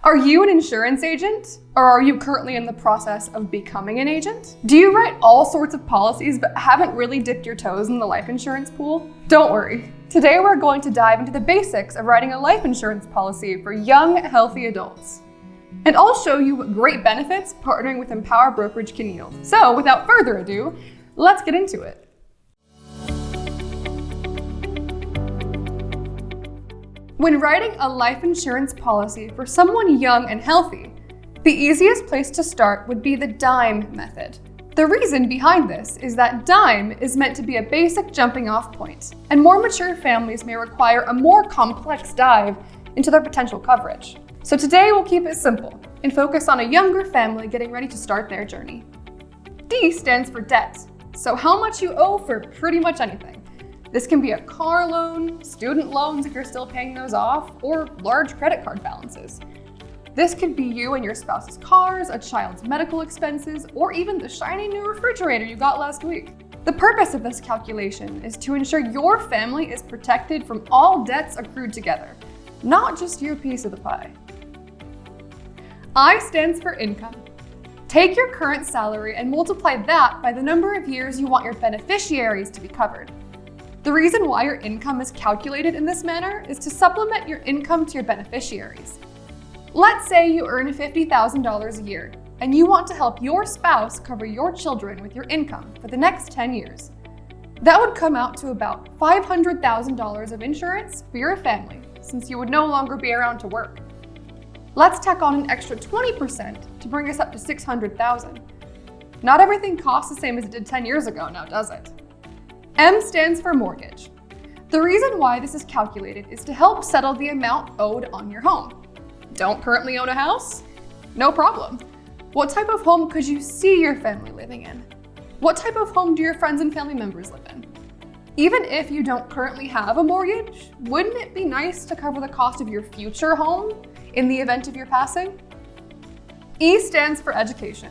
Are you an insurance agent, or are you currently in the process of becoming an agent? Do you write all sorts of policies but haven't really dipped your toes in the life insurance pool? Don't worry. Today we're going to dive into the basics of writing a life insurance policy for young, healthy adults. And I'll show you what great benefits partnering with Empower Brokerage can yield. So without further ado, let's get into it. When writing a life insurance policy for someone young and healthy, the easiest place to start would be the DIME method. The reason behind this is that DIME is meant to be a basic jumping off point, and more mature families may require a more complex dive into their potential coverage. So today we'll keep it simple and focus on a younger family getting ready to start their journey. D stands for debt, so how much you owe for pretty much anything. This can be a car loan, student loans if you're still paying those off, or large credit card balances. This could be you and your spouse's cars, a child's medical expenses, or even the shiny new refrigerator you got last week. The purpose of this calculation is to ensure your family is protected from all debts accrued together, not just your piece of the pie. I stands for income. Take your current salary and multiply that by the number of years you want your beneficiaries to be covered. The reason why your income is calculated in this manner is to supplement your income to your beneficiaries. Let's say you earn $50,000 a year and you want to help your spouse cover your children with your income for the next 10 years. That would come out to about $500,000 of insurance for your family, since you would no longer be around to work. Let's tack on an extra 20% to bring us up to $600,000. Not everything costs the same as it did 10 years ago now, does it? M stands for mortgage. The reason why this is calculated is to help settle the amount owed on your home. Don't currently own a house? No problem. What type of home could you see your family living in? What type of home do your friends and family members live in? Even if you don't currently have a mortgage, wouldn't it be nice to cover the cost of your future home in the event of your passing? E stands for education.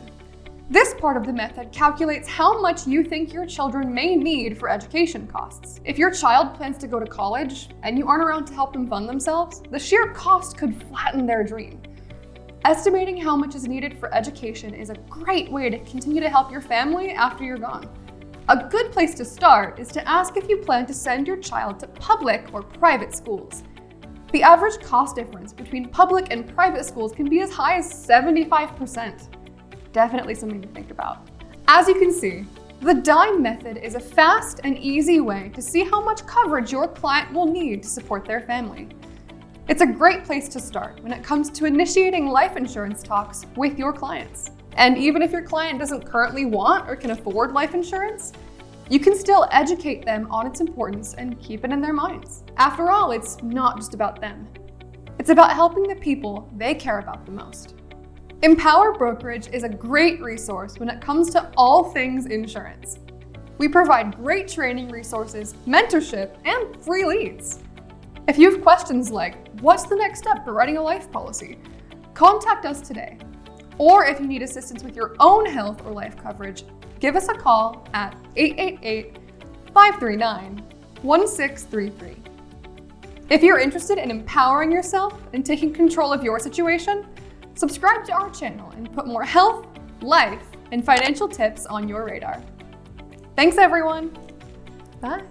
This part of the method calculates how much you think your children may need for education costs. If your child plans to go to college and you aren't around to help them fund themselves, the sheer cost could flatten their dream. Estimating how much is needed for education is a great way to continue to help your family after you're gone. A good place to start is to ask if you plan to send your child to public or private schools. The average cost difference between public and private schools can be as high as 75%. Definitely something to think about. As you can see, the DIME method is a fast and easy way to see how much coverage your client will need to support their family. It's a great place to start when it comes to initiating life insurance talks with your clients. And even if your client doesn't currently want or can afford life insurance, you can still educate them on its importance and keep it in their minds. After all, it's not just about them. It's about helping the people they care about the most. Empower Brokerage is a great resource when it comes to all things insurance. We provide great training resources, mentorship, and free leads. If you have questions like, what's the next step for writing a life policy? Contact us today. Or if you need assistance with your own health or life coverage, give us a call at 888-539-1633. If you're interested in empowering yourself and taking control of your situation, subscribe to our channel and put more health, life, and financial tips on your radar. Thanks, everyone. Bye.